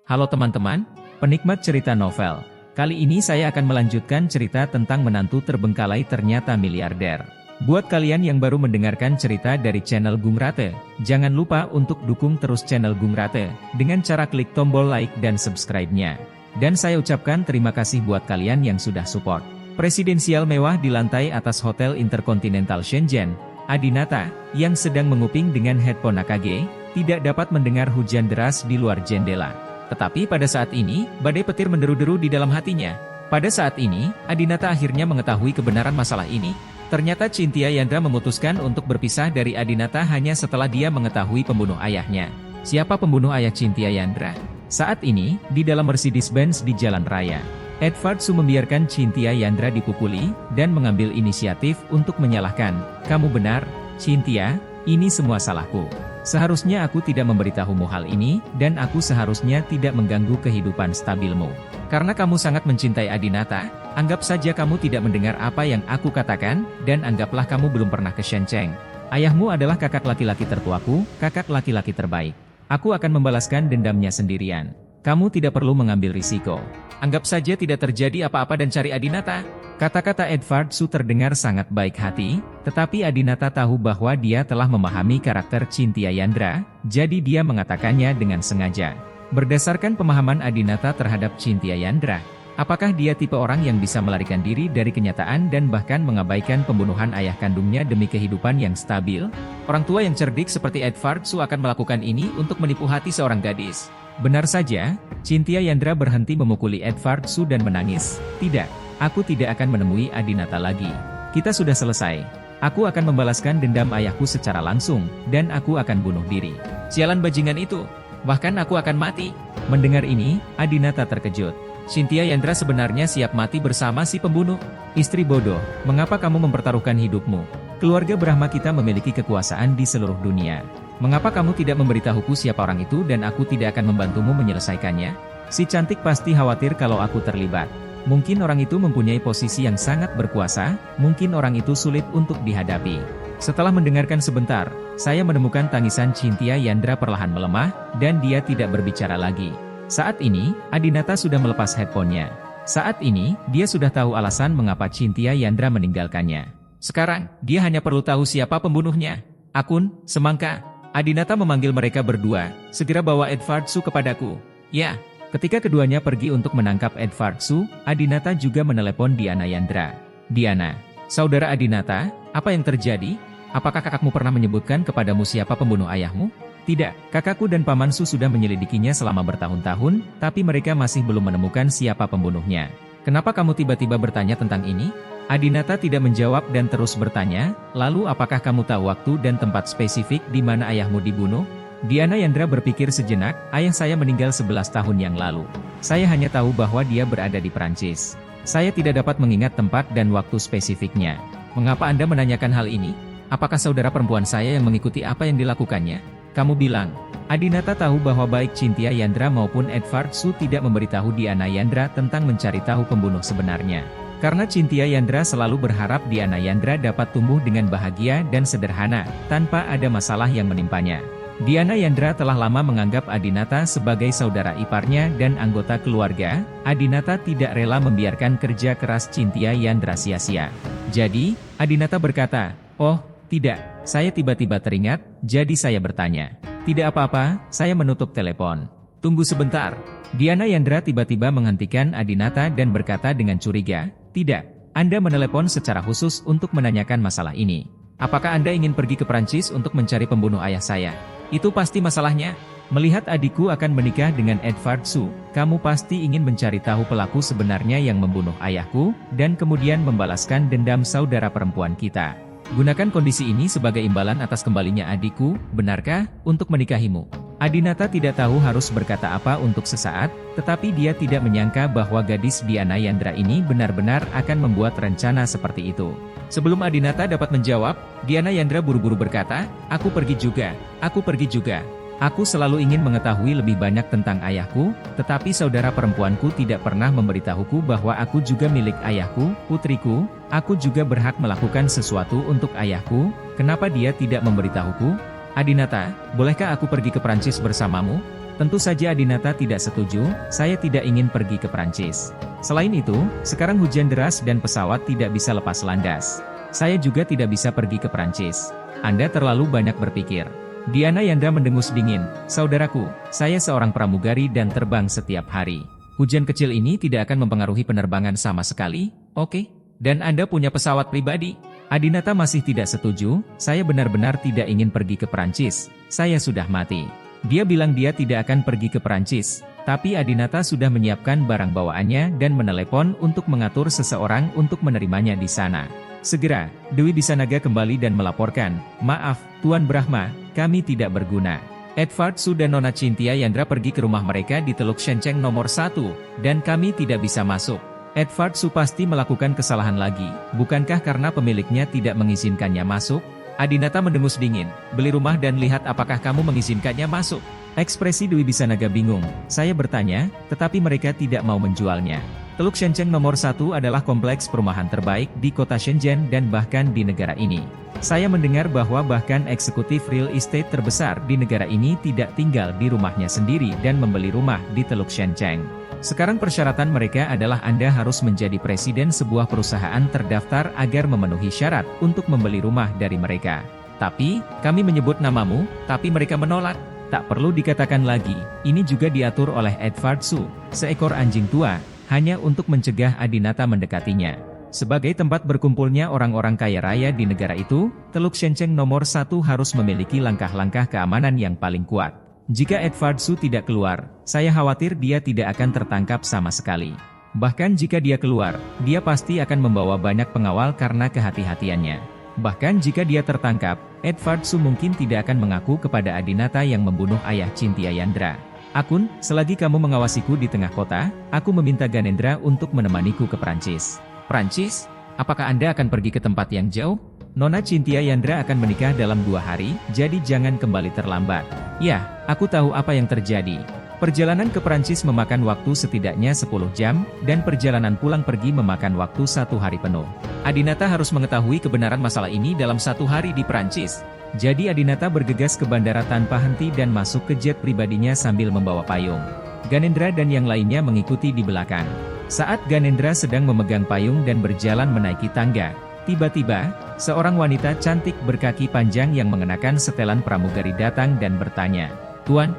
Halo teman-teman, penikmat cerita novel. Kali ini saya akan melanjutkan cerita tentang menantu terbengkalai ternyata miliarder. Buat kalian yang baru mendengarkan cerita dari channel Gung Rate, jangan lupa untuk dukung terus channel Gung Rate dengan cara klik tombol like dan subscribe-nya. Dan saya ucapkan terima kasih buat kalian yang sudah support. Presidensial mewah di lantai atas Hotel Intercontinental Shenzhen, Adinata, yang sedang menguping dengan headphone AKG, tidak dapat mendengar hujan deras di luar jendela. Tetapi pada saat ini, badai petir menderu-deru di dalam hatinya. Pada saat ini, Adinata akhirnya mengetahui kebenaran masalah ini. Ternyata Cynthia Yandra memutuskan untuk berpisah dari Adinata hanya setelah dia mengetahui pembunuh ayahnya. Siapa pembunuh ayah Cynthia Yandra? Saat ini, di dalam Mercedes-Benz di jalan raya, Edward Su membiarkan Cynthia Yandra dipukuli, dan mengambil inisiatif untuk menyalahkan. Kamu benar, Cynthia, ini semua salahku. Seharusnya aku tidak memberitahumu hal ini, dan aku seharusnya tidak mengganggu kehidupan stabilmu. Karena kamu sangat mencintai Adinata, anggap saja kamu tidak mendengar apa yang aku katakan, dan anggaplah kamu belum pernah ke Shenzhen. Ayahmu adalah kakak laki-laki tertuaku, kakak laki-laki terbaik. Aku akan membalaskan dendamnya sendirian. Kamu tidak perlu mengambil risiko. Anggap saja tidak terjadi apa-apa dan cari Adinata. Kata-kata Edward Su terdengar sangat baik hati, tetapi Adinata tahu bahwa dia telah memahami karakter Cynthia Yandra, jadi dia mengatakannya dengan sengaja. Berdasarkan pemahaman Adinata terhadap Cynthia Yandra, apakah dia tipe orang yang bisa melarikan diri dari kenyataan dan bahkan mengabaikan pembunuhan ayah kandungnya demi kehidupan yang stabil? Orang tua yang cerdik seperti Edward Su akan melakukan ini untuk menipu hati seorang gadis. Benar saja, Cynthia Yandra berhenti memukuli Edward Su dan menangis. Tidak, aku tidak akan menemui Adinata lagi. Kita sudah selesai. Aku akan membalaskan dendam ayahku secara langsung, dan aku akan bunuh diri. Sialan bajingan itu. Bahkan aku akan mati. Mendengar ini, Adinata terkejut. Cynthia Yandra sebenarnya siap mati bersama si pembunuh. Istri bodoh, mengapa kamu mempertaruhkan hidupmu? Keluarga Brahma kita memiliki kekuasaan di seluruh dunia. Mengapa kamu tidak memberitahuku siapa orang itu dan aku tidak akan membantumu menyelesaikannya? Si cantik pasti khawatir kalau aku terlibat. Mungkin orang itu mempunyai posisi yang sangat berkuasa, mungkin orang itu sulit untuk dihadapi. Setelah mendengarkan sebentar, saya menemukan tangisan Cynthia Yandra perlahan melemah, dan dia tidak berbicara lagi. Saat ini, Adinata sudah melepas headphone-nya. Saat ini, dia sudah tahu alasan mengapa Cynthia Yandra meninggalkannya. Sekarang, dia hanya perlu tahu siapa pembunuhnya. Akun, semangka. Adinata memanggil mereka berdua, segera bawa Edward Su kepadaku. Ya, ketika keduanya pergi untuk menangkap Edward Su, Adinata juga menelepon Diana Yandra. Diana, saudara Adinata, apa yang terjadi? Apakah kakakmu pernah menyebutkan kepadamu siapa pembunuh ayahmu? Tidak, kakakku dan Paman Su sudah menyelidikinya selama bertahun-tahun, tapi mereka masih belum menemukan siapa pembunuhnya. Kenapa kamu tiba-tiba bertanya tentang ini? Adinata tidak menjawab dan terus bertanya, lalu apakah kamu tahu waktu dan tempat spesifik di mana ayahmu dibunuh? Diana Yandra berpikir sejenak, ayah saya meninggal 11 tahun yang lalu. Saya hanya tahu bahwa dia berada di Prancis. Saya tidak dapat mengingat tempat dan waktu spesifiknya. Mengapa Anda menanyakan hal ini? Apakah saudara perempuan saya yang mengikuti apa yang dilakukannya? Kamu bilang. Adinata tahu bahwa baik Cynthia Yandra maupun Edward Su tidak memberitahu Diana Yandra tentang mencari tahu pembunuh sebenarnya. Karena Cynthia Yandra selalu berharap Diana Yandra dapat tumbuh dengan bahagia dan sederhana, tanpa ada masalah yang menimpanya. Diana Yandra telah lama menganggap Adinata sebagai saudara iparnya dan anggota keluarga. Adinata tidak rela membiarkan kerja keras Cynthia Yandra sia-sia. Jadi, Adinata berkata, "Oh, tidak, saya tiba-tiba teringat, jadi saya bertanya." "Tidak apa-apa," saya menutup telepon. "Tunggu sebentar." Diana Yandra tiba-tiba menghentikan Adinata dan berkata dengan curiga, "Tidak, Anda menelepon secara khusus untuk menanyakan masalah ini. Apakah Anda ingin pergi ke Prancis untuk mencari pembunuh ayah saya? Itu pasti masalahnya. Melihat adikku akan menikah dengan Edward Su, kamu pasti ingin mencari tahu pelaku sebenarnya yang membunuh ayahku, dan kemudian membalaskan dendam saudara perempuan kita. Gunakan kondisi ini sebagai imbalan atas kembalinya adikku, benarkah, untuk menikahimu?" Adinata tidak tahu harus berkata apa untuk sesaat, tetapi dia tidak menyangka bahwa gadis Diana Yandra ini benar-benar akan membuat rencana seperti itu. Sebelum Adinata dapat menjawab, Diana Yandra buru-buru berkata, "Aku pergi juga, aku pergi juga. Aku selalu ingin mengetahui lebih banyak tentang ayahku, tetapi saudara perempuanku tidak pernah memberitahuku bahwa aku juga milik ayahku, putriku. Aku juga berhak melakukan sesuatu untuk ayahku. Kenapa dia tidak memberitahuku?" Adinata, bolehkah aku pergi ke Prancis bersamamu? Tentu saja Adinata tidak setuju, saya tidak ingin pergi ke Prancis. Selain itu, sekarang hujan deras dan pesawat tidak bisa lepas landas. Saya juga tidak bisa pergi ke Prancis. Anda terlalu banyak berpikir. Diana Yandra mendengus dingin, saudaraku, saya seorang pramugari dan terbang setiap hari. Hujan kecil ini tidak akan mempengaruhi penerbangan sama sekali, oke? Dan Anda punya pesawat pribadi? Adinata masih tidak setuju, saya benar-benar tidak ingin pergi ke Prancis, saya sudah mati. Dia bilang dia tidak akan pergi ke Prancis, tapi Adinata sudah menyiapkan barang bawaannya dan menelepon untuk mengatur seseorang untuk menerimanya di sana. Segera, Dewi Disanaga kembali dan melaporkan, maaf, Tuan Brahma, kami tidak berguna. Edward Su dan Nona Cynthia Yandra pergi ke rumah mereka di Teluk Shenceng nomor 1, dan kami tidak bisa masuk. Edward Su pasti melakukan kesalahan lagi, bukankah karena pemiliknya tidak mengizinkannya masuk? Adinata mendengus dingin, beli rumah dan lihat apakah kamu mengizinkannya masuk. Ekspresi Dewi Disanaga bingung, saya bertanya, tetapi mereka tidak mau menjualnya. Teluk Shenceng nomor 1 adalah kompleks perumahan terbaik di kota Shenzhen dan bahkan di negara ini. Saya mendengar bahwa bahkan eksekutif real estate terbesar di negara ini tidak tinggal di rumahnya sendiri dan membeli rumah di Teluk Shenceng. Sekarang persyaratan mereka adalah Anda harus menjadi presiden sebuah perusahaan terdaftar agar memenuhi syarat untuk membeli rumah dari mereka. Tapi, kami menyebut namamu, tapi mereka menolak. Tak perlu dikatakan lagi, ini juga diatur oleh Edward Su, seekor anjing tua, hanya untuk mencegah Adinata mendekatinya. Sebagai tempat berkumpulnya orang-orang kaya raya di negara itu, Teluk Shenceng nomor 1 harus memiliki langkah-langkah keamanan yang paling kuat. Jika Edward Su tidak keluar, saya khawatir dia tidak akan tertangkap sama sekali. Bahkan jika dia keluar, dia pasti akan membawa banyak pengawal karena kehati-hatiannya. Bahkan jika dia tertangkap, Edward Su mungkin tidak akan mengaku kepada Adinata yang membunuh ayah Cynthia Yandra. Akun, selagi kamu mengawasiku di tengah kota, aku meminta Ganendra untuk menemaniku ke Prancis. Prancis? Apakah Anda akan pergi ke tempat yang jauh? Nona Cynthia Yandra akan menikah dalam 2 hari, jadi jangan kembali terlambat. Ya, aku tahu apa yang terjadi. Perjalanan ke Prancis memakan waktu setidaknya 10 jam, dan perjalanan pulang pergi memakan waktu 1 hari penuh. Adinata harus mengetahui kebenaran masalah ini dalam 1 hari di Prancis. Jadi Adinata bergegas ke bandara tanpa henti dan masuk ke jet pribadinya sambil membawa payung. Ganendra dan yang lainnya mengikuti di belakang. Saat Ganendra sedang memegang payung dan berjalan menaiki tangga, tiba-tiba, seorang wanita cantik berkaki panjang yang mengenakan setelan pramugari datang dan bertanya, Tuan,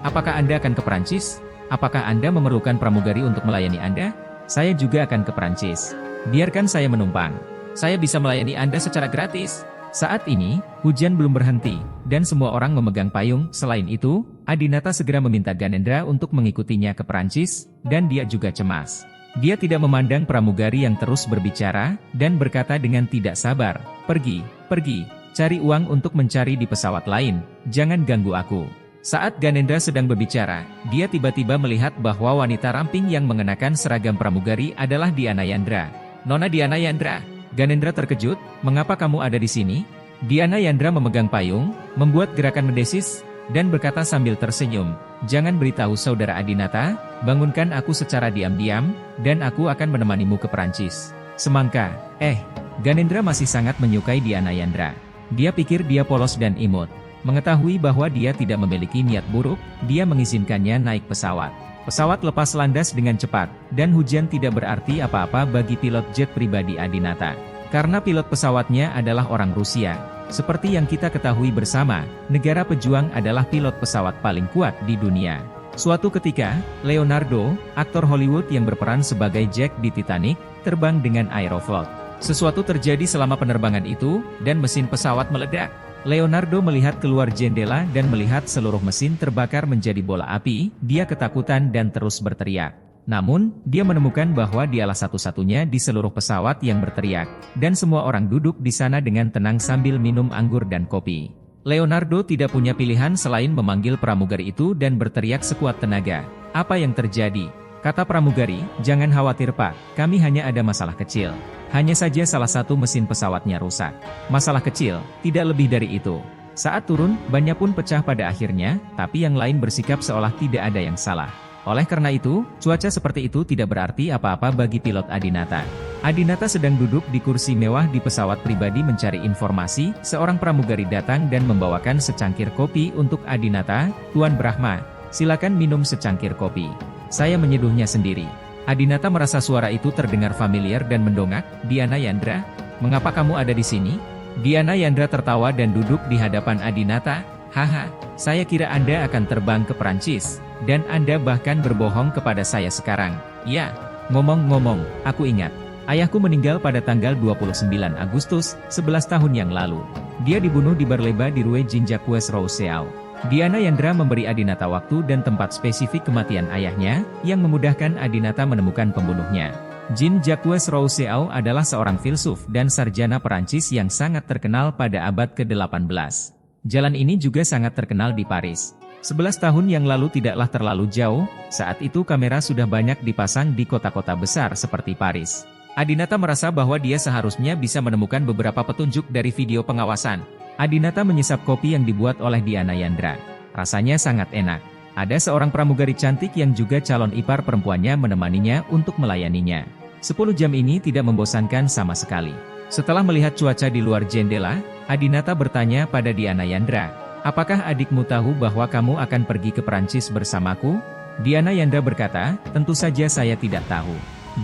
apakah Anda akan ke Prancis? Apakah Anda memerlukan pramugari untuk melayani Anda? Saya juga akan ke Prancis. Biarkan saya menumpang. Saya bisa melayani Anda secara gratis. Saat ini, hujan belum berhenti, dan semua orang memegang payung. Selain itu, Adinata segera meminta Ganendra untuk mengikutinya ke Prancis, dan dia juga cemas. Dia tidak memandang pramugari yang terus berbicara, dan berkata dengan tidak sabar, pergi, cari uang untuk mencari di pesawat lain, jangan ganggu aku. Saat Ganendra sedang berbicara, dia tiba-tiba melihat bahwa wanita ramping yang mengenakan seragam pramugari adalah Diana Yandra. Nona Diana Yandra. Ganendra terkejut, mengapa kamu ada di sini? Diana Yandra memegang payung, membuat gerakan mendesis, dan berkata sambil tersenyum, jangan beritahu saudara Adinata, bangunkan aku secara diam-diam, dan aku akan menemanimu ke Prancis. Semangka, Ganendra masih sangat menyukai Diana Yandra. Dia pikir dia polos dan imut. Mengetahui bahwa dia tidak memiliki niat buruk, dia mengizinkannya naik pesawat. Pesawat lepas landas dengan cepat, dan hujan tidak berarti apa-apa bagi pilot jet pribadi Adinata. Karena pilot pesawatnya adalah orang Rusia. Seperti yang kita ketahui bersama, negara pejuang adalah pilot pesawat paling kuat di dunia. Suatu ketika, Leonardo, aktor Hollywood yang berperan sebagai Jack di Titanic, terbang dengan Aeroflot. Sesuatu terjadi selama penerbangan itu, dan mesin pesawat meledak. Leonardo melihat keluar jendela dan melihat seluruh mesin terbakar menjadi bola api. Dia ketakutan dan terus berteriak. Namun, dia menemukan bahwa dialah satu-satunya di seluruh pesawat yang berteriak, dan semua orang duduk di sana dengan tenang sambil minum anggur dan kopi. Leonardo tidak punya pilihan selain memanggil pramugari itu dan berteriak sekuat tenaga. Apa yang terjadi? Kata pramugari, jangan khawatir Pak, kami hanya ada masalah kecil. Hanya saja salah satu mesin pesawatnya rusak. Masalah kecil, tidak lebih dari itu. Saat turun, bannya pun pecah pada akhirnya, tapi yang lain bersikap seolah tidak ada yang salah. Oleh karena itu, cuaca seperti itu tidak berarti apa-apa bagi pilot Adinata. Adinata sedang duduk di kursi mewah di pesawat pribadi mencari informasi, seorang pramugari datang dan membawakan secangkir kopi untuk Adinata. Tuan Brahma, silakan minum secangkir kopi. Saya menyeduhnya sendiri. Adinata merasa suara itu terdengar familiar dan mendongak. Diana Yandra, mengapa kamu ada di sini? Diana Yandra tertawa dan duduk di hadapan Adinata. Haha, saya kira Anda akan terbang ke Perancis, dan Anda bahkan berbohong kepada saya sekarang. Ya, ngomong-ngomong, aku ingat. Ayahku meninggal pada tanggal 29 Agustus, 11 tahun yang lalu. Dia dibunuh di Barleba di Rue Jean-Jacques Rousseau. Diana Yandra memberi Adinata waktu dan tempat spesifik kematian ayahnya, yang memudahkan Adinata menemukan pembunuhnya. Jean-Jacques Rousseau adalah seorang filsuf dan sarjana Perancis yang sangat terkenal pada abad ke-18. Jalan ini juga sangat terkenal di Paris. 11 tahun yang lalu tidaklah terlalu jauh, saat itu kamera sudah banyak dipasang di kota-kota besar seperti Paris. Adinata merasa bahwa dia seharusnya bisa menemukan beberapa petunjuk dari video pengawasan. Adinata menyesap kopi yang dibuat oleh Diana Yandra. Rasanya sangat enak. Ada seorang pramugari cantik yang juga calon ipar perempuannya menemaninya untuk melayaninya. 10 jam ini tidak membosankan sama sekali. Setelah melihat cuaca di luar jendela, Adinata bertanya pada Diana Yandra, apakah adikmu tahu bahwa kamu akan pergi ke Perancis bersamaku? Diana Yandra berkata, tentu saja saya tidak tahu.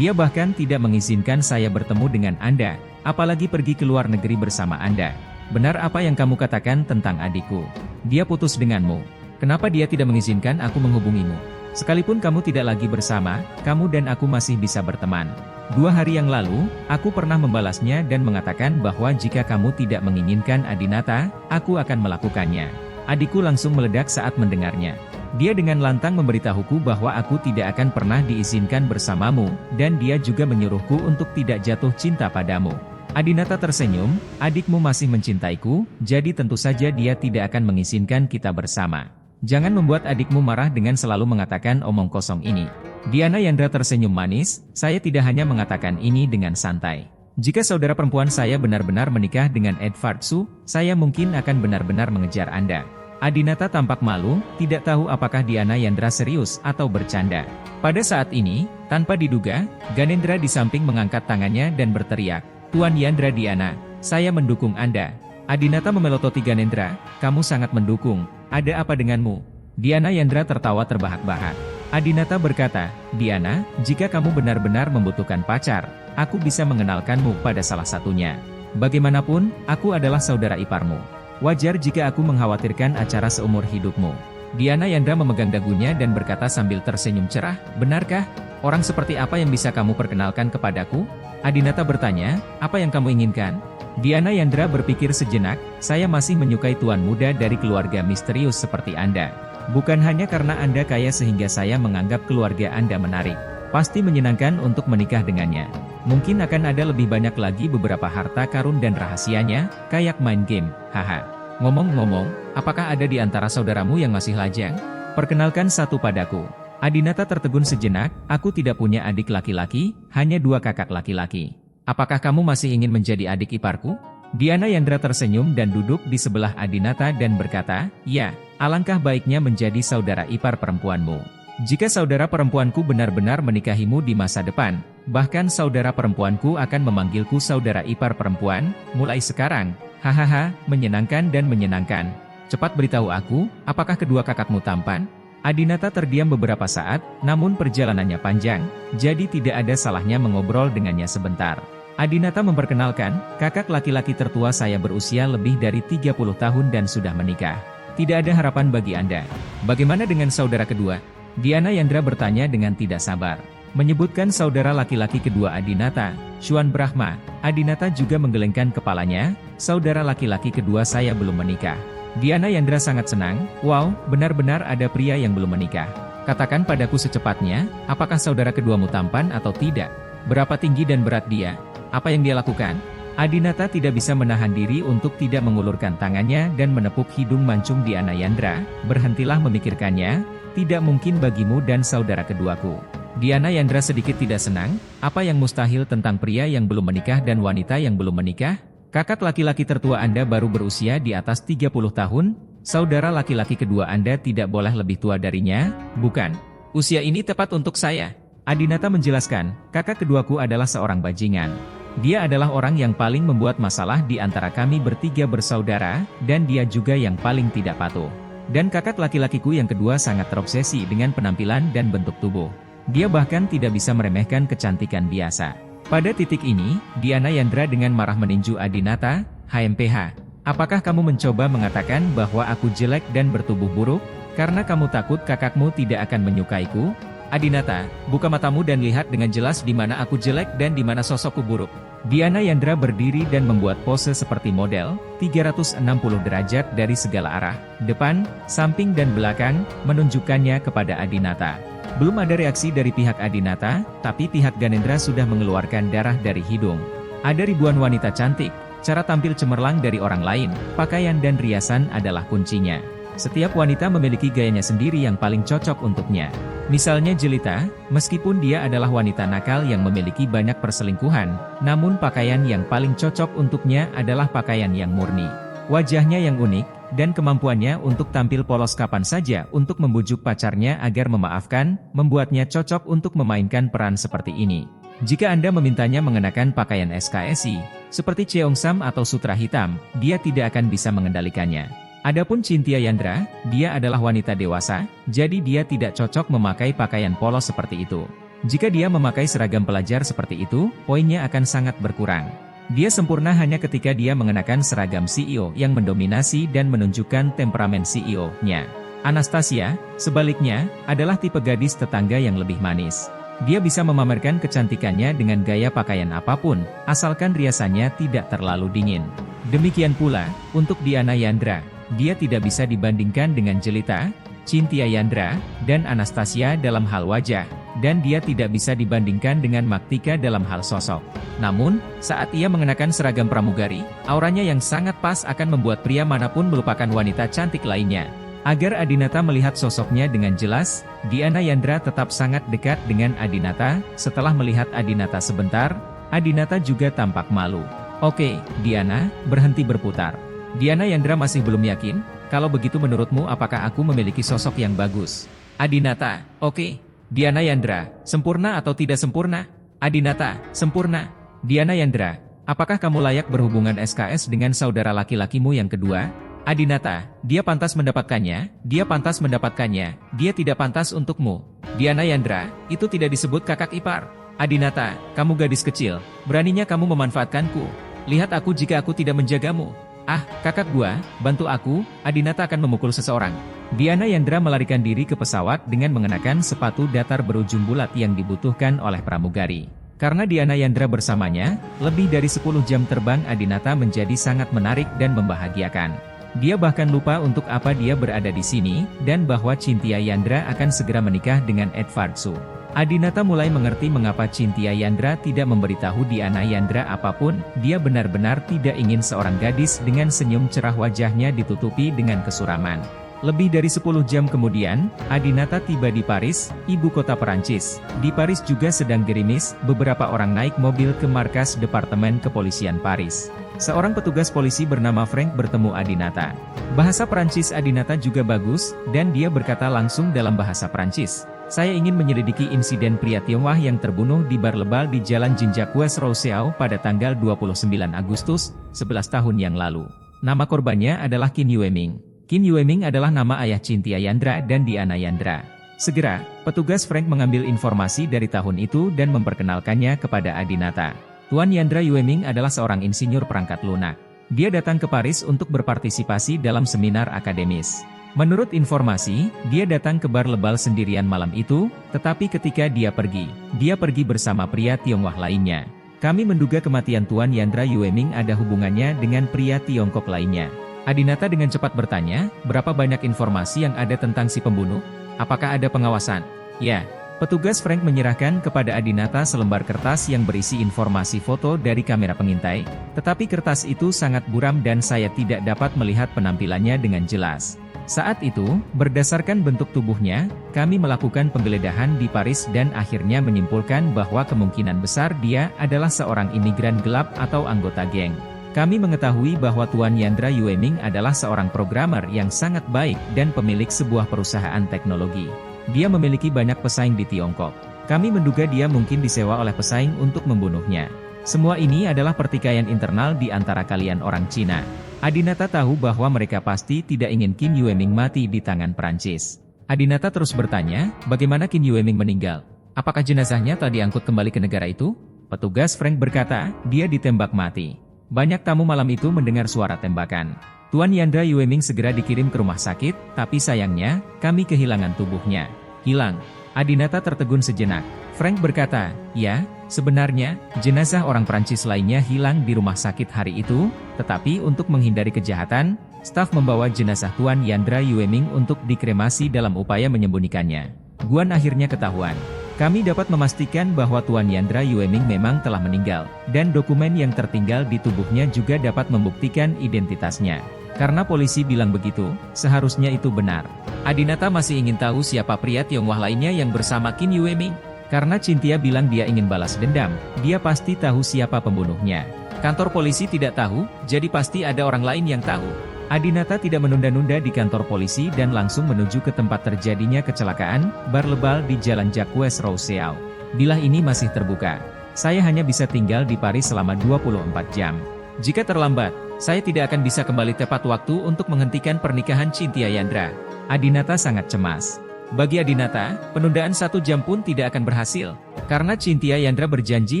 Dia bahkan tidak mengizinkan saya bertemu dengan Anda, apalagi pergi ke luar negeri bersama Anda. Benar apa yang kamu katakan tentang adikku? Dia putus denganmu. Kenapa dia tidak mengizinkan aku menghubungimu? Sekalipun kamu tidak lagi bersama, kamu dan aku masih bisa berteman. 2 hari yang lalu, aku pernah membalasnya dan mengatakan bahwa jika kamu tidak menginginkan Adinata, aku akan melakukannya. Adikku langsung meledak saat mendengarnya. Dia dengan lantang memberitahuku bahwa aku tidak akan pernah diizinkan bersamamu, dan dia juga menyuruhku untuk tidak jatuh cinta padamu. Adinata tersenyum, adikmu masih mencintaiku, jadi tentu saja dia tidak akan mengizinkan kita bersama. Jangan membuat adikmu marah dengan selalu mengatakan omong kosong ini. Diana Yandra tersenyum manis, saya tidak hanya mengatakan ini dengan santai. Jika saudara perempuan saya benar-benar menikah dengan Edvard Su, saya mungkin akan benar-benar mengejar Anda. Adinata tampak malu, tidak tahu apakah Diana Yandra serius atau bercanda. Pada saat ini, tanpa diduga, Ganendra di samping mengangkat tangannya dan berteriak, Tuan Yandra Diana, saya mendukung Anda. Adinata memelototi Ganendra, kamu sangat mendukung, ada apa denganmu? Diana Yandra tertawa terbahak-bahak. Adinata berkata, Diana, jika kamu benar-benar membutuhkan pacar, aku bisa mengenalkanmu pada salah satunya. Bagaimanapun, aku adalah saudara iparmu. Wajar jika aku mengkhawatirkan acara seumur hidupmu. Diana Yandra memegang dagunya dan berkata sambil tersenyum cerah, benarkah? Orang seperti apa yang bisa kamu perkenalkan kepadaku? Adinata bertanya, apa yang kamu inginkan? Diana Yandra berpikir sejenak, saya masih menyukai tuan muda dari keluarga misterius seperti Anda. Bukan hanya karena Anda kaya sehingga saya menganggap keluarga Anda menarik. Pasti menyenangkan untuk menikah dengannya. Mungkin akan ada lebih banyak lagi beberapa harta karun dan rahasianya, kayak main game, haha. Ngomong-ngomong, apakah ada di antara saudaramu yang masih lajang? Perkenalkan satu padaku. Adinata tertegun sejenak, aku tidak punya adik laki-laki, hanya 2 kakak laki-laki. Apakah kamu masih ingin menjadi adik iparku? Diana Yandra tersenyum dan duduk di sebelah Adinata dan berkata, ya, alangkah baiknya menjadi saudara ipar perempuanmu. Jika saudara perempuanku benar-benar menikahimu di masa depan, bahkan saudara perempuanku akan memanggilku saudara ipar perempuan, mulai sekarang. Hahaha, menyenangkan dan menyenangkan. Cepat beritahu aku, apakah kedua kakakmu tampan? Adinata terdiam beberapa saat, namun perjalanannya panjang, jadi tidak ada salahnya mengobrol dengannya sebentar. Adinata memperkenalkan, kakak laki-laki tertua saya berusia lebih dari 30 tahun dan sudah menikah. Tidak ada harapan bagi Anda. Bagaimana dengan saudara kedua? Diana Yandra bertanya dengan tidak sabar. Menyebutkan saudara laki-laki kedua Adinata, Xuan Brahma. Adinata juga menggelengkan kepalanya, saudara laki-laki kedua saya belum menikah. Diana Yandra sangat senang, wow, benar-benar ada pria yang belum menikah. Katakan padaku secepatnya, apakah saudara keduamu tampan atau tidak? Berapa tinggi dan berat dia? Apa yang dia lakukan? Adinata tidak bisa menahan diri untuk tidak mengulurkan tangannya dan menepuk hidung mancung Diana Yandra. Berhentilah memikirkannya, tidak mungkin bagimu dan saudara keduaku. Diana Yandra sedikit tidak senang, apa yang mustahil tentang pria yang belum menikah dan wanita yang belum menikah? Kakak laki-laki tertua Anda baru berusia di atas 30 tahun, saudara laki-laki kedua Anda tidak boleh lebih tua darinya, bukan? Usia ini tepat untuk saya. Adinata menjelaskan, kakak keduaku adalah seorang bajingan. Dia adalah orang yang paling membuat masalah di antara kami bertiga bersaudara, dan dia juga yang paling tidak patuh. Dan kakak laki-lakiku yang kedua sangat terobsesi dengan penampilan dan bentuk tubuh. Dia bahkan tidak bisa meremehkan kecantikan biasa. Pada titik ini, Diana Yandra dengan marah meninju Adinata, HMPH. Apakah kamu mencoba mengatakan bahwa aku jelek dan bertubuh buruk? Karena kamu takut kakakmu tidak akan menyukaiku? Adinata, buka matamu dan lihat dengan jelas di mana aku jelek dan di mana sosokku buruk. Diana Yandra berdiri dan membuat pose seperti model, 360 derajat dari segala arah, depan, samping dan belakang, menunjukkannya kepada Adinata. Belum ada reaksi dari pihak Adinata, tapi pihak Ganendra sudah mengeluarkan darah dari hidung. Ada ribuan wanita cantik, cara tampil cemerlang dari orang lain, pakaian dan riasan adalah kuncinya. Setiap wanita memiliki gayanya sendiri yang paling cocok untuknya. Misalnya Jelita, meskipun dia adalah wanita nakal yang memiliki banyak perselingkuhan, namun pakaian yang paling cocok untuknya adalah pakaian yang murni. Wajahnya yang unik, dan kemampuannya untuk tampil polos kapan saja untuk membujuk pacarnya agar memaafkan, membuatnya cocok untuk memainkan peran seperti ini. Jika Anda memintanya mengenakan pakaian SKSI, seperti Cheongsam atau Sutra Hitam, dia tidak akan bisa mengendalikannya. Adapun Cynthia Yandra, dia adalah wanita dewasa, jadi dia tidak cocok memakai pakaian polos seperti itu. Jika dia memakai seragam pelajar seperti itu, poinnya akan sangat berkurang. Dia sempurna hanya ketika dia mengenakan seragam CEO yang mendominasi dan menunjukkan temperamen CEO-nya. Anastasia, sebaliknya, adalah tipe gadis tetangga yang lebih manis. Dia bisa memamerkan kecantikannya dengan gaya pakaian apapun, asalkan riasannya tidak terlalu dingin. Demikian pula, untuk Diana Yandra. Dia tidak bisa dibandingkan dengan Jelita, Cynthia Yandra, dan Anastasia dalam hal wajah, dan dia tidak bisa dibandingkan dengan Maktika dalam hal sosok. Namun, saat ia mengenakan seragam pramugari, auranya yang sangat pas akan membuat pria manapun melupakan wanita cantik lainnya. Agar Adinata melihat sosoknya dengan jelas, Diana Yandra tetap sangat dekat dengan Adinata. Setelah melihat Adinata sebentar, Adinata juga tampak malu. Oke, Diana, berhenti berputar. Diana Yandra masih belum yakin, kalau begitu menurutmu apakah aku memiliki sosok yang bagus? Adinata, oke. Diana Yandra, sempurna atau tidak sempurna? Adinata, sempurna. Diana Yandra, apakah kamu layak berhubungan SKS dengan saudara laki-lakimu yang kedua? Adinata, dia pantas mendapatkannya, dia pantas mendapatkannya, dia tidak pantas untukmu. Diana Yandra, itu tidak disebut kakak ipar. Adinata, kamu gadis kecil, beraninya kamu memanfaatkanku. Lihat aku jika aku tidak menjagamu. Ah, kakak gua, bantu aku, Adinata akan memukul seseorang. Diana Yandra melarikan diri ke pesawat dengan mengenakan sepatu datar berujung bulat yang dibutuhkan oleh pramugari. Karena Diana Yandra bersamanya, lebih dari 10 jam terbang Adinata menjadi sangat menarik dan membahagiakan. Dia bahkan lupa untuk apa dia berada di sini, dan bahwa Cynthia Yandra akan segera menikah dengan Edward Su. Adinata mulai mengerti mengapa Cynthia Yandra tidak memberitahu Diana Yandra apapun. Dia benar-benar tidak ingin seorang gadis dengan senyum cerah wajahnya ditutupi dengan kesuraman. Lebih dari 10 jam kemudian, Adinata tiba di Paris, ibu kota Perancis. Di Paris juga sedang gerimis, beberapa orang naik mobil ke markas Departemen Kepolisian Paris. Seorang petugas polisi bernama Frank bertemu Adinata. Bahasa Perancis Adinata juga bagus, dan dia berkata langsung dalam bahasa Perancis. Saya ingin menyelidiki insiden pria Tionghoa yang terbunuh di bar lebal di Jalan Jinjacques Rousseau pada tanggal 29 Agustus, 11 tahun yang lalu. Nama korbannya adalah Qin Yueming. Qin Yueming adalah nama ayah Cynthia Yandra dan Diana Yandra. Segera, petugas Frank mengambil informasi dari tahun itu dan memperkenalkannya kepada Adinata. Tuan Yandra Yueming adalah seorang insinyur perangkat lunak. Dia datang ke Paris untuk berpartisipasi dalam seminar akademis. Menurut informasi, dia datang ke bar lebal sendirian malam itu, tetapi ketika dia pergi bersama pria Tionghoa lainnya. Kami menduga kematian Tuan Yandra Yueming ada hubungannya dengan pria Tiongkok lainnya. Adinata dengan cepat bertanya, berapa banyak informasi yang ada tentang si pembunuh? Apakah ada pengawasan? Ya. Petugas Frank menyerahkan kepada Adinata selembar kertas yang berisi informasi foto dari kamera pengintai, tetapi kertas itu sangat buram dan saya tidak dapat melihat penampilannya dengan jelas. Saat itu, berdasarkan bentuk tubuhnya, kami melakukan penggeledahan di Paris dan akhirnya menyimpulkan bahwa kemungkinan besar dia adalah seorang imigran gelap atau anggota geng. Kami mengetahui bahwa Tuan Yandra Yueming adalah seorang programmer yang sangat baik dan pemilik sebuah perusahaan teknologi. Dia memiliki banyak pesaing di Tiongkok. Kami menduga dia mungkin disewa oleh pesaing untuk membunuhnya. Semua ini adalah pertikaian internal di antara kalian orang Cina. Adinata tahu bahwa mereka pasti tidak ingin Qin Yueming mati di tangan Prancis. Adinata terus bertanya, bagaimana Qin Yueming meninggal? Apakah jenazahnya telah diangkut kembali ke negara itu? Petugas Frank berkata, dia ditembak mati. Banyak tamu malam itu mendengar suara tembakan. Tuan Yandra Yueming segera dikirim ke rumah sakit, tapi sayangnya, kami kehilangan tubuhnya. Hilang. Adinata tertegun sejenak. Frank berkata, ya, sebenarnya, jenazah orang Prancis lainnya hilang di rumah sakit hari itu, tetapi untuk menghindari kejahatan, staf membawa jenazah Tuan Yandra Yueming untuk dikremasi dalam upaya menyembunyikannya. Guan akhirnya ketahuan. Kami dapat memastikan bahwa Tuan Yandra Yueming memang telah meninggal, dan dokumen yang tertinggal di tubuhnya juga dapat membuktikan identitasnya. Karena polisi bilang begitu, seharusnya itu benar. Adinata masih ingin tahu siapa pria Tionghoa lainnya yang bersama Qin Yueming. Karena Cynthia bilang dia ingin balas dendam, dia pasti tahu siapa pembunuhnya. Kantor polisi tidak tahu, jadi pasti ada orang lain yang tahu. Adinata tidak menunda-nunda di kantor polisi dan langsung menuju ke tempat terjadinya kecelakaan, bar lebal di Jalan Jacques Rousseau. Bilah ini masih terbuka. Saya hanya bisa tinggal di Paris selama 24 jam. Jika terlambat, saya tidak akan bisa kembali tepat waktu untuk menghentikan pernikahan Cynthia Yandra. Adinata sangat cemas. Bagi Adinata, penundaan 1 jam pun tidak akan berhasil. Karena Cynthia Yandra berjanji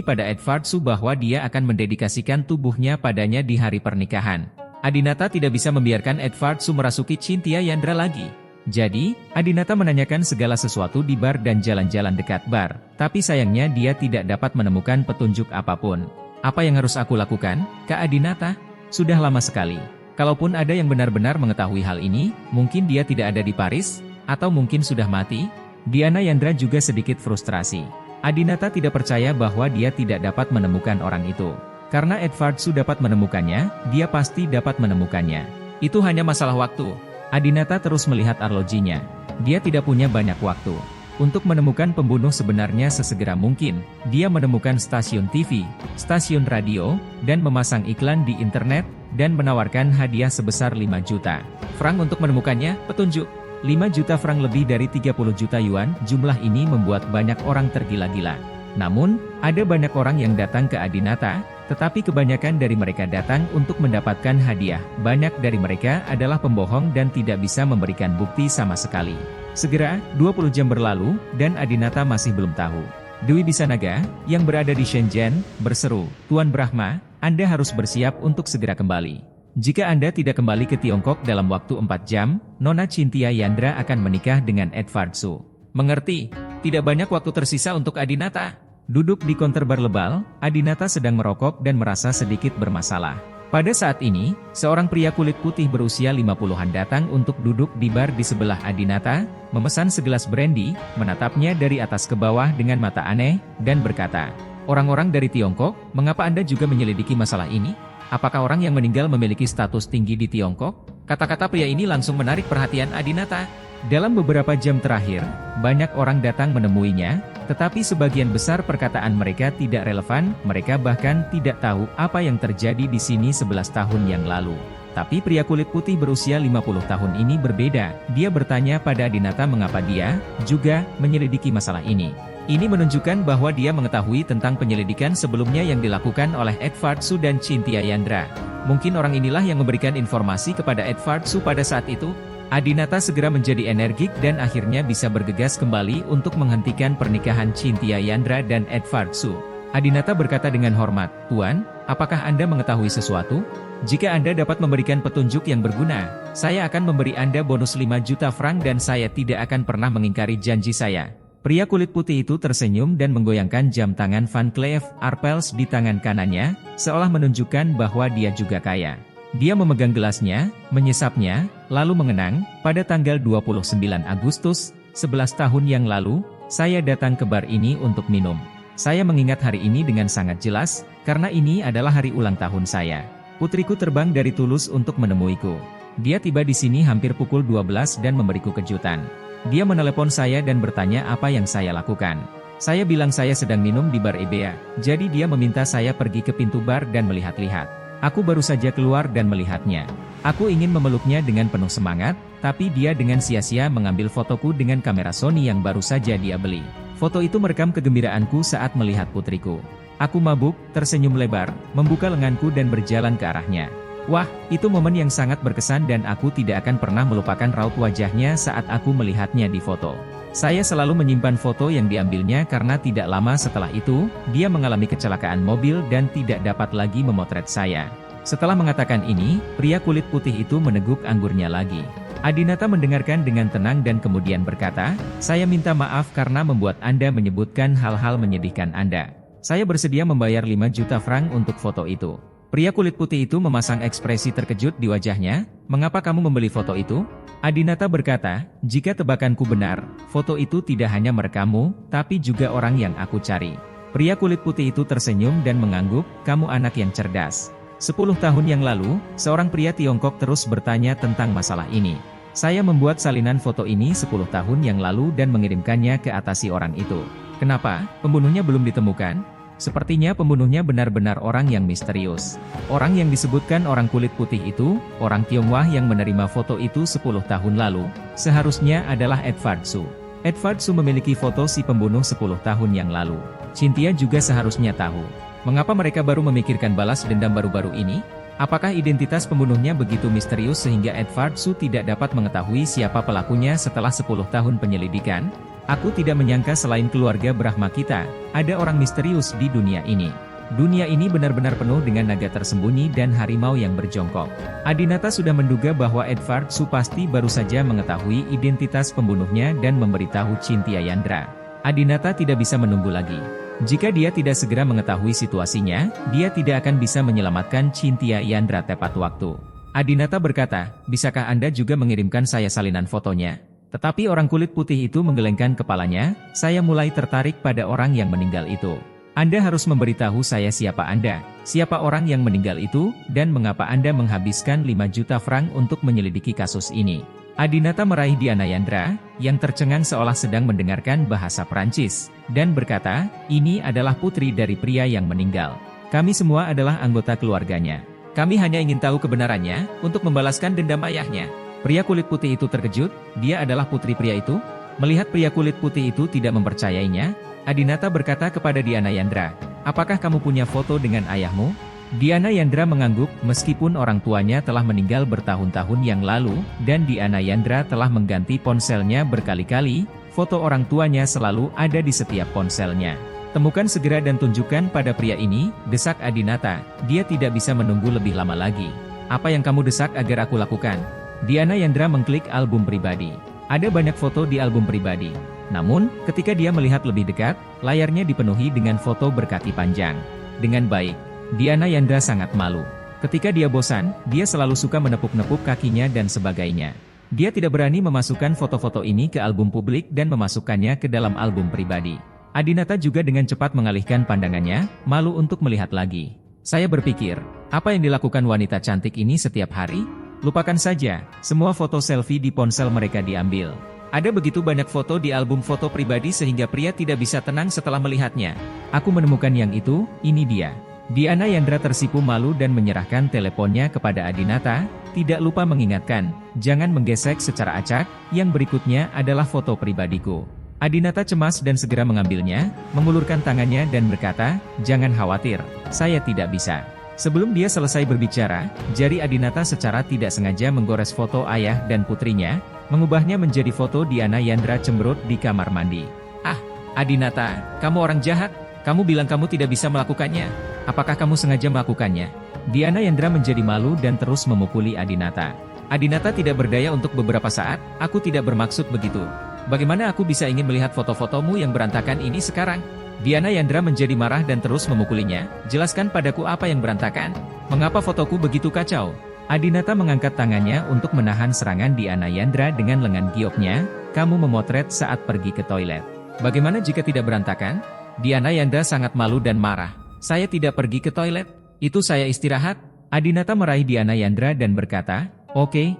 pada Edward Su bahwa dia akan mendedikasikan tubuhnya padanya di hari pernikahan. Adinata tidak bisa membiarkan Edward Su merasuki Cynthia Yandra lagi. Jadi, Adinata menanyakan segala sesuatu di bar dan jalan-jalan dekat bar. Tapi sayangnya dia tidak dapat menemukan petunjuk apapun. Apa yang harus aku lakukan, Kak Adinata? Sudah lama sekali. Kalaupun ada yang benar-benar mengetahui hal ini, mungkin dia tidak ada di Paris, atau mungkin sudah mati. Diana Yandra juga sedikit frustrasi. Adinata tidak percaya bahwa dia tidak dapat menemukan orang itu. Karena Edward Su dapat menemukannya, dia pasti dapat menemukannya. Itu hanya masalah waktu. Adinata terus melihat arlojinya. Dia tidak punya banyak waktu. Untuk menemukan pembunuh sebenarnya sesegera mungkin, dia menemukan stasiun TV, stasiun radio, dan memasang iklan di internet, dan menawarkan hadiah sebesar 5 juta franc untuk menemukannya. Petunjuk, 5 juta franc lebih dari 30 juta yuan, jumlah ini membuat banyak orang tergila-gila. Namun, ada banyak orang yang datang ke Adinata, tetapi kebanyakan dari mereka datang untuk mendapatkan hadiah. Banyak dari mereka adalah pembohong dan tidak bisa memberikan bukti sama sekali. Segera, 20 jam berlalu, dan Adinata masih belum tahu. Dewi Bisanaga, yang berada di Shenzhen, berseru, Tuan Brahma, Anda harus bersiap untuk segera kembali. Jika Anda tidak kembali ke Tiongkok dalam waktu 4 jam, Nona Cynthia Yandra akan menikah dengan Edward Su. Mengerti? Tidak banyak waktu tersisa untuk Adinata. Duduk di konter bar lebal, Adinata sedang merokok dan merasa sedikit bermasalah. Pada saat ini, seorang pria kulit putih berusia 50-an datang untuk duduk di bar di sebelah Adinata, memesan segelas brandy, menatapnya dari atas ke bawah dengan mata aneh, dan berkata, orang-orang dari Tiongkok, mengapa Anda juga menyelidiki masalah ini? Apakah orang yang meninggal memiliki status tinggi di Tiongkok? Kata-kata pria ini langsung menarik perhatian Adinata. Dalam beberapa jam terakhir, banyak orang datang menemuinya, tetapi sebagian besar perkataan mereka tidak relevan, mereka bahkan tidak tahu apa yang terjadi di sini 11 tahun yang lalu. Tapi pria kulit putih berusia 50 tahun ini berbeda, dia bertanya pada Adinata mengapa dia juga menyelidiki masalah ini. Ini menunjukkan bahwa dia mengetahui tentang penyelidikan sebelumnya yang dilakukan oleh Edward Su dan Cynthia Yandra. Mungkin orang inilah yang memberikan informasi kepada Edward Su pada saat itu. Adinata segera menjadi energik dan akhirnya bisa bergegas kembali untuk menghentikan pernikahan Cynthia Yandra dan Edward Su. Adinata berkata dengan hormat, Tuan, apakah Anda mengetahui sesuatu? Jika Anda dapat memberikan petunjuk yang berguna, saya akan memberi Anda bonus 5 juta franc dan saya tidak akan pernah mengingkari janji saya. Pria kulit putih itu tersenyum dan menggoyangkan jam tangan Van Cleef Arpels di tangan kanannya, seolah menunjukkan bahwa dia juga kaya. Dia memegang gelasnya, menyesapnya, lalu mengenang, pada tanggal 29 Agustus, 11 tahun yang lalu, saya datang ke bar ini untuk minum. Saya mengingat hari ini dengan sangat jelas, karena ini adalah hari ulang tahun saya. Putriku terbang dari Toulouse untuk menemuiku. Dia tiba di sini hampir pukul 12 dan memberiku kejutan. Dia menelepon saya dan bertanya apa yang saya lakukan. Saya bilang saya sedang minum di bar Ebea, jadi dia meminta saya pergi ke pintu bar dan melihat-lihat. Aku baru saja keluar dan melihatnya. Aku ingin memeluknya dengan penuh semangat, tapi dia dengan sia-sia mengambil fotoku dengan kamera Sony yang baru saja dia beli. Foto itu merekam kegembiraanku saat melihat putriku. Aku mabuk, tersenyum lebar, membuka lenganku dan berjalan ke arahnya. Wah, itu momen yang sangat berkesan dan aku tidak akan pernah melupakan raut wajahnya saat aku melihatnya di foto. Saya selalu menyimpan foto yang diambilnya karena tidak lama setelah itu, dia mengalami kecelakaan mobil dan tidak dapat lagi memotret saya. Setelah mengatakan ini, pria kulit putih itu meneguk anggurnya lagi. Adinata mendengarkan dengan tenang dan kemudian berkata, "Saya minta maaf karena membuat Anda menyebutkan hal-hal menyedihkan Anda. Saya bersedia membayar 5 juta franc untuk foto itu." Pria kulit putih itu memasang ekspresi terkejut di wajahnya. "Mengapa kamu membeli foto itu?" Adinata berkata, "Jika tebakanku benar, foto itu tidak hanya merekammu, tapi juga orang yang aku cari." Pria kulit putih itu tersenyum dan mengangguk, "Kamu anak yang cerdas." 10 tahun yang lalu, seorang pria Tiongkok terus bertanya tentang masalah ini. "Saya membuat salinan foto ini 10 tahun yang lalu dan mengirimkannya ke atas si orang itu. Kenapa? Pembunuhnya belum ditemukan?" Sepertinya pembunuhnya benar-benar orang yang misterius. Orang yang disebutkan orang kulit putih itu, orang Tionghoa yang menerima foto itu 10 tahun lalu, seharusnya adalah Edward Su. Edward Su memiliki foto si pembunuh 10 tahun yang lalu. Cynthia juga seharusnya tahu. Mengapa mereka baru memikirkan balas dendam baru-baru ini? Apakah identitas pembunuhnya begitu misterius sehingga Edward Su tidak dapat mengetahui siapa pelakunya setelah 10 tahun penyelidikan? Aku tidak menyangka selain keluarga Brahma kita, ada orang misterius di dunia ini. Dunia ini benar-benar penuh dengan naga tersembunyi dan harimau yang berjongkok. Adinata sudah menduga bahwa Edward Su pasti baru saja mengetahui identitas pembunuhnya dan memberitahu Cynthia Yandra. Adinata tidak bisa menunggu lagi. Jika dia tidak segera mengetahui situasinya, dia tidak akan bisa menyelamatkan Cynthia Yandra tepat waktu. Adinata berkata, "Bisakah Anda juga mengirimkan saya salinan fotonya?" Tetapi orang kulit putih itu menggelengkan kepalanya. "Saya mulai tertarik pada orang yang meninggal itu. Anda harus memberitahu saya siapa Anda, siapa orang yang meninggal itu, dan mengapa Anda menghabiskan 5 juta franc untuk menyelidiki kasus ini." Adinata meraih Diana Yandra, yang tercengang seolah sedang mendengarkan bahasa Prancis, dan berkata, "Ini adalah putri dari pria yang meninggal. Kami semua adalah anggota keluarganya. Kami hanya ingin tahu kebenarannya, untuk membalaskan dendam ayahnya." Pria kulit putih itu terkejut, dia adalah putri pria itu? Melihat pria kulit putih itu tidak mempercayainya, Adinata berkata kepada Diana Yandra, "Apakah kamu punya foto dengan ayahmu?" Diana Yandra mengangguk, meskipun orang tuanya telah meninggal bertahun-tahun yang lalu, dan Diana Yandra telah mengganti ponselnya berkali-kali, foto orang tuanya selalu ada di setiap ponselnya. "Temukan segera dan tunjukkan pada pria ini," desak Adinata. Dia tidak bisa menunggu lebih lama lagi. "Apa yang kamu desak agar aku lakukan?" Diana Yandra mengklik album pribadi. Ada banyak foto di album pribadi. Namun, ketika dia melihat lebih dekat, layarnya dipenuhi dengan foto berkaki panjang. Dengan baik, Diana Yandra sangat malu. Ketika dia bosan, dia selalu suka menepuk-nepuk kakinya dan sebagainya. Dia tidak berani memasukkan foto-foto ini ke album publik dan memasukkannya ke dalam album pribadi. Adinata juga dengan cepat mengalihkan pandangannya, malu untuk melihat lagi. Saya berpikir, apa yang dilakukan wanita cantik ini setiap hari? Lupakan saja, semua foto selfie di ponsel mereka diambil. Ada begitu banyak foto di album foto pribadi sehingga pria tidak bisa tenang setelah melihatnya. Aku menemukan yang itu, ini dia. Diana Yandra tersipu malu dan menyerahkan teleponnya kepada Adinata, tidak lupa mengingatkan, "Jangan menggesek secara acak, yang berikutnya adalah foto pribadiku." Adinata cemas dan segera mengambilnya, mengulurkan tangannya dan berkata, "Jangan khawatir, saya tidak bisa." Sebelum dia selesai berbicara, jari Adinata secara tidak sengaja menggores foto ayah dan putrinya, mengubahnya menjadi foto Diana Yandra cemberut di kamar mandi. "Ah, Adinata, kamu orang jahat. Kamu bilang kamu tidak bisa melakukannya. Apakah kamu sengaja melakukannya?" Diana Yandra menjadi malu dan terus memukuli Adinata. "Adinata tidak berdaya untuk beberapa saat, aku tidak bermaksud begitu. Bagaimana aku bisa ingin melihat foto-fotomu yang berantakan ini sekarang?" Diana Yandra menjadi marah dan terus memukulinya. "Jelaskan padaku apa yang berantakan. Mengapa fotoku begitu kacau?" Adinata mengangkat tangannya untuk menahan serangan Diana Yandra dengan lengan gioknya. "Kamu memotret saat pergi ke toilet. Bagaimana jika tidak berantakan?" Diana Yandra sangat malu dan marah. "Saya tidak pergi ke toilet. Itu saya istirahat." Adinata meraih Diana Yandra dan berkata, Oke,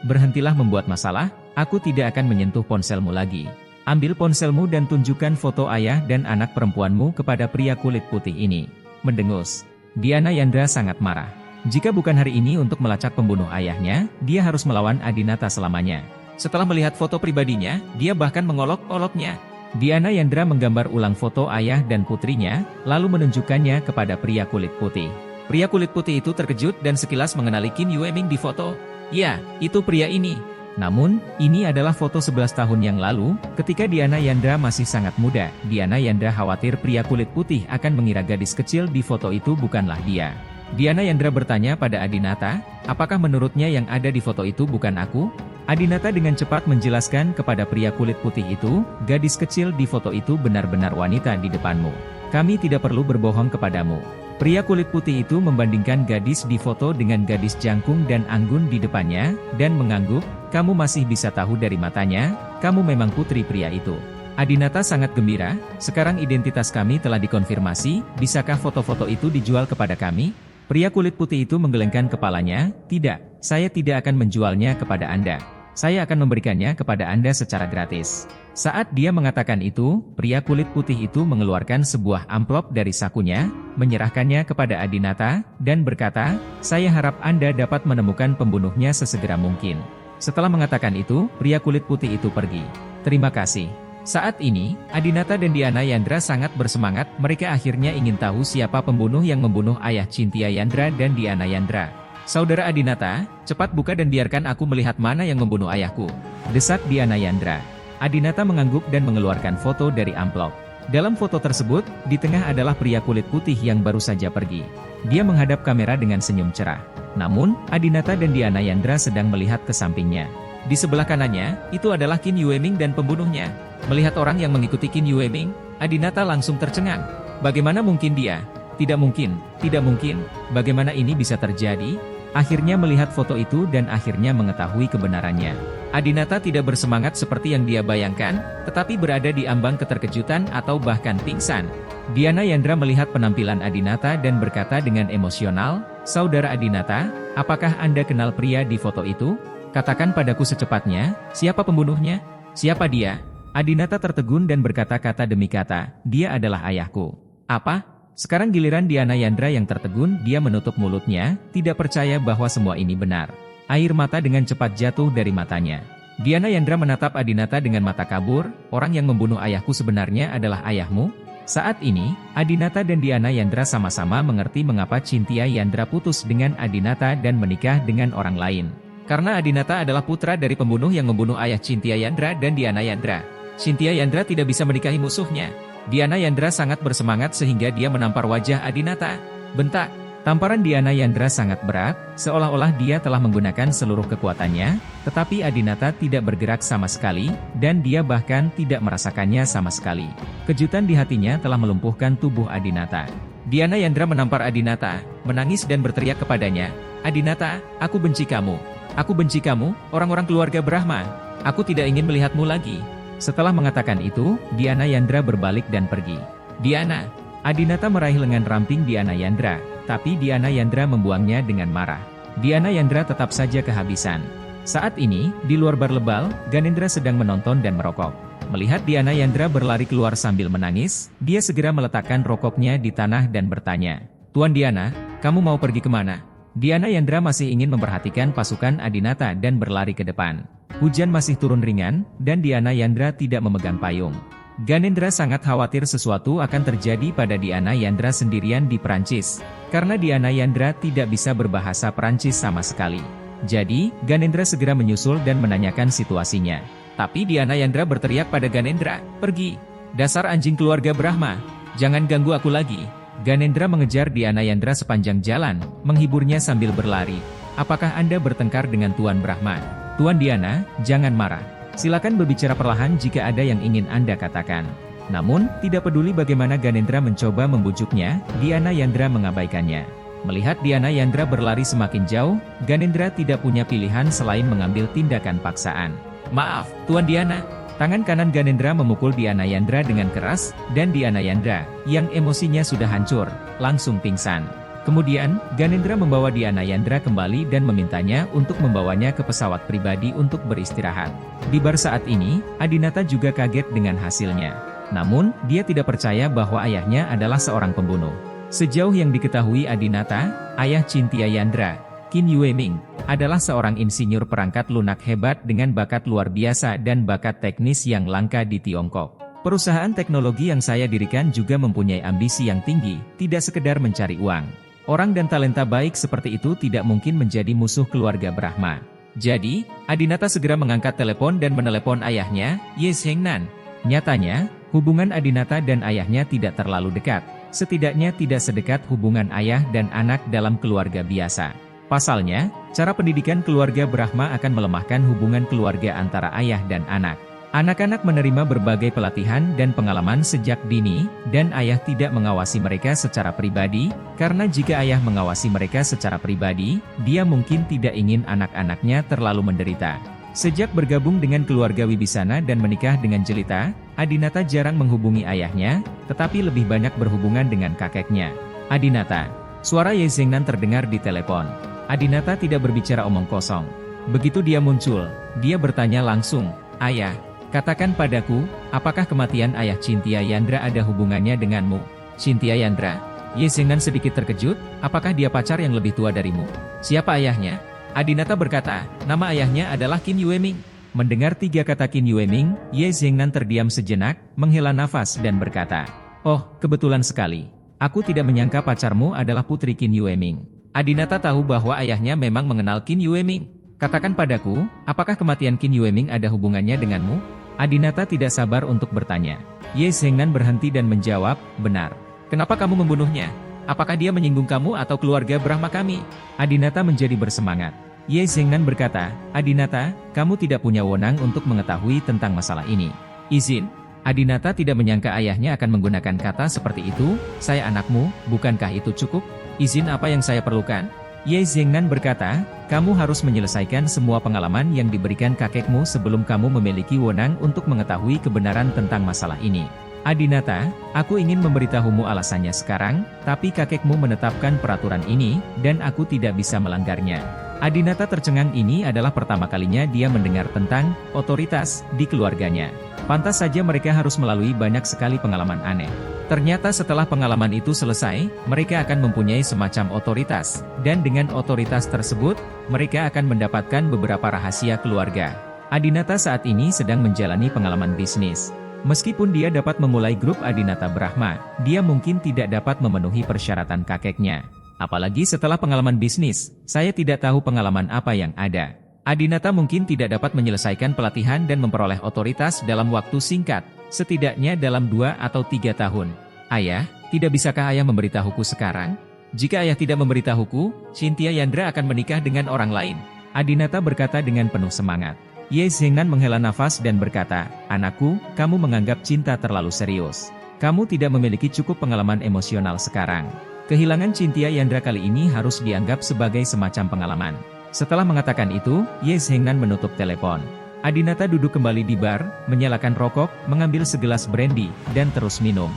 berhentilah membuat masalah. Aku tidak akan menyentuh ponselmu lagi. Ambil ponselmu dan tunjukkan foto ayah dan anak perempuanmu kepada pria kulit putih ini." Mendengus, Diana Yandra sangat marah. Jika bukan hari ini untuk melacak pembunuh ayahnya, dia harus melawan Adinata selamanya. Setelah melihat foto pribadinya, dia bahkan mengolok-oloknya. Diana Yandra menggambar ulang foto ayah dan putrinya, lalu menunjukkannya kepada pria kulit putih. Pria kulit putih itu terkejut dan sekilas mengenali Qin Yueming di foto. Ya, itu pria ini. Namun, ini adalah foto 11 tahun yang lalu, ketika Diana Yandra masih sangat muda. Diana Yandra khawatir pria kulit putih akan mengira gadis kecil di foto itu bukanlah dia. Diana Yandra bertanya pada Adinata, apakah menurutnya yang ada di foto itu bukan aku? Adinata dengan cepat menjelaskan kepada pria kulit putih itu, gadis kecil di foto itu benar-benar wanita di depanmu. Kami tidak perlu berbohong kepadamu. Pria kulit putih itu membandingkan gadis di foto dengan gadis jangkung dan anggun di depannya, dan mengangguk, kamu masih bisa tahu dari matanya, kamu memang putri pria itu. Adinata sangat gembira, sekarang identitas kami telah dikonfirmasi, bisakah foto-foto itu dijual kepada kami? Pria kulit putih itu menggelengkan kepalanya, tidak, saya tidak akan menjualnya kepada Anda. Saya akan memberikannya kepada Anda secara gratis. Saat dia mengatakan itu, pria kulit putih itu mengeluarkan sebuah amplop dari sakunya, menyerahkannya kepada Adinata, dan berkata, saya harap Anda dapat menemukan pembunuhnya sesegera mungkin. Setelah mengatakan itu, pria kulit putih itu pergi. Terima kasih. Saat ini, Adinata dan Diana Yandra sangat bersemangat, mereka akhirnya ingin tahu siapa pembunuh yang membunuh ayah Cynthia Yandra dan Diana Yandra. Saudara Adinata, cepat buka dan biarkan aku melihat mana yang membunuh ayahku, desak Diana Yandra. Adinata mengangguk dan mengeluarkan foto dari amplop. Dalam foto tersebut, di tengah adalah pria kulit putih yang baru saja pergi. Dia menghadap kamera dengan senyum cerah. Namun, Adinata dan Diana Yandra sedang melihat ke sampingnya. Di sebelah kanannya, itu adalah Qin Yueming dan pembunuhnya. Melihat orang yang mengikuti Qin Yueming, Adinata langsung tercengang. Bagaimana mungkin dia? Tidak mungkin, tidak mungkin. Bagaimana ini bisa terjadi? Akhirnya melihat foto itu dan akhirnya mengetahui kebenarannya. Adinata tidak bersemangat seperti yang dia bayangkan, tetapi berada di ambang keterkejutan atau bahkan pingsan. Diana Yandra melihat penampilan Adinata dan berkata dengan emosional, Saudara Adinata, apakah Anda kenal pria di foto itu? Katakan padaku secepatnya, siapa pembunuhnya? Siapa dia? Adinata tertegun dan berkata-kata demi kata, dia adalah ayahku. Apa? Sekarang giliran Diana Yandra yang tertegun, dia menutup mulutnya, tidak percaya bahwa semua ini benar. Air mata dengan cepat jatuh dari matanya. Diana Yandra menatap Adinata dengan mata kabur, orang yang membunuh ayahku sebenarnya adalah ayahmu? Saat ini, Adinata dan Diana Yandra sama-sama mengerti mengapa Cynthia Yandra putus dengan Adinata dan menikah dengan orang lain. Karena Adinata adalah putra dari pembunuh yang membunuh ayah Cynthia Yandra dan Diana Yandra. Cynthia Yandra tidak bisa menikahi musuhnya. Diana Yandra sangat bersemangat sehingga dia menampar wajah Adinata. Bentak. Tamparan Diana Yandra sangat berat, seolah-olah dia telah menggunakan seluruh kekuatannya, tetapi Adinata tidak bergerak sama sekali, dan dia bahkan tidak merasakannya sama sekali. Kejutan di hatinya telah melumpuhkan tubuh Adinata. Diana Yandra menampar Adinata, menangis dan berteriak kepadanya, Adinata, aku benci kamu. Aku benci kamu, orang-orang keluarga Brahma. Aku tidak ingin melihatmu lagi. Setelah mengatakan itu, Diana Yandra berbalik dan pergi. Diana. Adinata meraih lengan ramping Diana Yandra, tapi Diana Yandra membuangnya dengan marah. Diana Yandra tetap saja kehabisan. Saat ini, di luar bar lebal, Ganendra sedang menonton dan merokok. Melihat Diana Yandra berlari keluar sambil menangis, dia segera meletakkan rokoknya di tanah dan bertanya, Tuan Diana, kamu mau pergi kemana? Diana Yandra masih ingin memperhatikan pasukan Adinata dan berlari ke depan. Hujan masih turun ringan, dan Diana Yandra tidak memegang payung. Ganendra sangat khawatir sesuatu akan terjadi pada Diana Yandra sendirian di Perancis, karena Diana Yandra tidak bisa berbahasa Perancis sama sekali. Jadi, Ganendra segera menyusul dan menanyakan situasinya. Tapi Diana Yandra berteriak pada Ganendra, pergi. Dasar anjing keluarga Brahma, jangan ganggu aku lagi. Ganendra mengejar Diana Yandra sepanjang jalan, menghiburnya sambil berlari. Apakah Anda bertengkar dengan Tuan Brahma? Tuan Diana, jangan marah. Silakan berbicara perlahan jika ada yang ingin Anda katakan. Namun, tidak peduli bagaimana Ganendra mencoba membujuknya, Diana Yandra mengabaikannya. Melihat Diana Yandra berlari semakin jauh, Ganendra tidak punya pilihan selain mengambil tindakan paksaan. Maaf, Tuan Diana. Tangan kanan Ganendra memukul Diana Yandra dengan keras, dan Diana Yandra, yang emosinya sudah hancur, langsung pingsan. Kemudian, Ganendra membawa Diana Yandra kembali dan memintanya untuk membawanya ke pesawat pribadi untuk beristirahat. Di bar saat ini, Adinata juga kaget dengan hasilnya. Namun, dia tidak percaya bahwa ayahnya adalah seorang pembunuh. Sejauh yang diketahui Adinata, ayah Cynthia Yandra, Qin Yueming, adalah seorang insinyur perangkat lunak hebat dengan bakat luar biasa dan bakat teknis yang langka di Tiongkok. Perusahaan teknologi yang saya dirikan juga mempunyai ambisi yang tinggi, tidak sekedar mencari uang. Orang dan talenta baik seperti itu tidak mungkin menjadi musuh keluarga Brahma. Jadi, Adinata segera mengangkat telepon dan menelepon ayahnya, Ye Zhengnan. Nyatanya, hubungan Adinata dan ayahnya tidak terlalu dekat. Setidaknya tidak sedekat hubungan ayah dan anak dalam keluarga biasa. Pasalnya, cara pendidikan keluarga Brahma akan melemahkan hubungan keluarga antara ayah dan anak. Anak-anak menerima berbagai pelatihan dan pengalaman sejak dini, dan ayah tidak mengawasi mereka secara pribadi, karena jika ayah mengawasi mereka secara pribadi, dia mungkin tidak ingin anak-anaknya terlalu menderita. Sejak bergabung dengan keluarga Wibisana dan menikah dengan Jelita, Adinata jarang menghubungi ayahnya, tetapi lebih banyak berhubungan dengan kakeknya. Adinata. Suara Ye Zhengnan terdengar di telepon. Adinata tidak berbicara omong kosong. Begitu dia muncul, dia bertanya langsung, "Ayah, katakan padaku, apakah kematian ayah Cynthia Yandra ada hubungannya denganmu?" "Cynthia Yandra?" Ye Zhengnan sedikit terkejut, "Apakah dia pacar yang lebih tua darimu?" "Siapa ayahnya?" Adinata berkata, "Nama ayahnya adalah Qin Yueming." Mendengar 3 kata Qin Yueming, Ye Zhengnan terdiam sejenak, menghela nafas dan berkata, "Oh, kebetulan sekali. Aku tidak menyangka pacarmu adalah putri Qin Yueming." Adinata tahu bahwa ayahnya memang mengenal Qin Yueming. "Katakan padaku, apakah kematian Qin Yueming ada hubungannya denganmu?" Adinata tidak sabar untuk bertanya. Ye Zhengnan berhenti dan menjawab, "Benar." "Kenapa kamu membunuhnya? Apakah dia menyinggung kamu atau keluarga Brahma kami?" Adinata menjadi bersemangat. Ye Zhengnan berkata, "Adinata, kamu tidak punya wewenang untuk mengetahui tentang masalah ini. Izin." Adinata tidak menyangka ayahnya akan menggunakan kata seperti itu, "Saya anakmu, bukankah itu cukup? Izin apa yang saya perlukan?" Ye Zhengnan berkata, "Kamu harus menyelesaikan semua pengalaman yang diberikan kakekmu sebelum kamu memiliki wewenang untuk mengetahui kebenaran tentang masalah ini." "Adinata, aku ingin memberitahumu alasannya sekarang, tapi kakekmu menetapkan peraturan ini, dan aku tidak bisa melanggarnya." Adinata tercengang, ini adalah pertama kalinya dia mendengar tentang otoritas di keluarganya. Pantas saja mereka harus melalui banyak sekali pengalaman aneh. Ternyata setelah pengalaman itu selesai, mereka akan mempunyai semacam otoritas, dan dengan otoritas tersebut, mereka akan mendapatkan beberapa rahasia keluarga. Adinata saat ini sedang menjalani pengalaman bisnis. Meskipun dia dapat memulai grup Adinata Brahma, dia mungkin tidak dapat memenuhi persyaratan kakeknya. Apalagi setelah pengalaman bisnis, saya tidak tahu pengalaman apa yang ada. Adinata mungkin tidak dapat menyelesaikan pelatihan dan memperoleh otoritas dalam waktu singkat, setidaknya dalam 2 atau 3 tahun. "Ayah, tidak bisakah ayah memberitahuku sekarang? Jika ayah tidak memberitahuku, Cynthia Yandra akan menikah dengan orang lain." Adinata berkata dengan penuh semangat. Ye Zhengnan menghela nafas dan berkata, "Anakku, kamu menganggap cinta terlalu serius. Kamu tidak memiliki cukup pengalaman emosional sekarang. Kehilangan Cynthia Yandra kali ini harus dianggap sebagai semacam pengalaman." Setelah mengatakan itu, Ye Zhengnan menutup telepon. Adinata duduk kembali di bar, menyalakan rokok, mengambil segelas brandy, dan terus minum.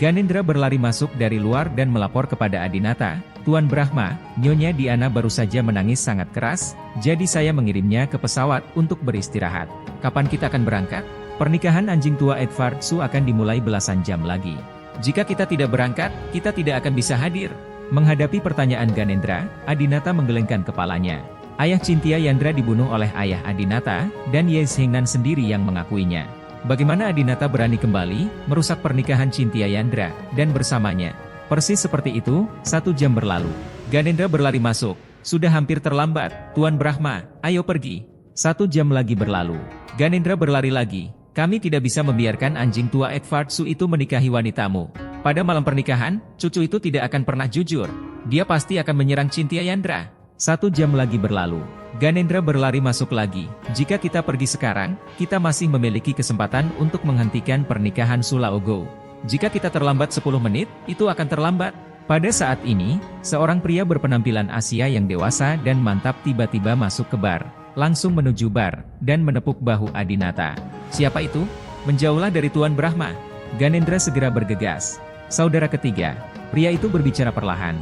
Ganendra berlari masuk dari luar dan melapor kepada Adinata, "Tuan Brahma, Nyonya Diana baru saja menangis sangat keras, jadi saya mengirimnya ke pesawat untuk beristirahat. Kapan kita akan berangkat? Pernikahan anjing tua Edward Su akan dimulai belasan jam lagi. Jika kita tidak berangkat, kita tidak akan bisa hadir." Menghadapi pertanyaan Ganendra, Adinata menggelengkan kepalanya. Ayah Cynthia Yandra dibunuh oleh ayah Adinata, dan Ye Zhengnan sendiri yang mengakuinya. Bagaimana Adinata berani kembali, merusak pernikahan Cynthia Yandra, dan bersamanya? Persis seperti itu, 1 jam berlalu. Ganendra berlari masuk. "Sudah hampir terlambat, Tuan Brahma, ayo pergi." 1 jam lagi berlalu. Ganendra berlari lagi. "Kami tidak bisa membiarkan anjing tua Edward Su itu menikahi wanitamu. Pada malam pernikahan, cucu itu tidak akan pernah jujur. Dia pasti akan menyerang Cynthia Yandra." 1 jam lagi berlalu. Ganendra berlari masuk lagi. "Jika kita pergi sekarang, kita masih memiliki kesempatan untuk menghentikan pernikahan Sulaogo. Jika kita terlambat 10 menit, itu akan terlambat." Pada saat ini, seorang pria berpenampilan Asia yang dewasa dan mantap tiba-tiba masuk ke bar, langsung menuju bar, dan menepuk bahu Adinata. "Siapa itu? Menjauhlah dari Tuan Brahma." Ganendra segera bergegas. "Saudara ketiga." Pria itu berbicara perlahan.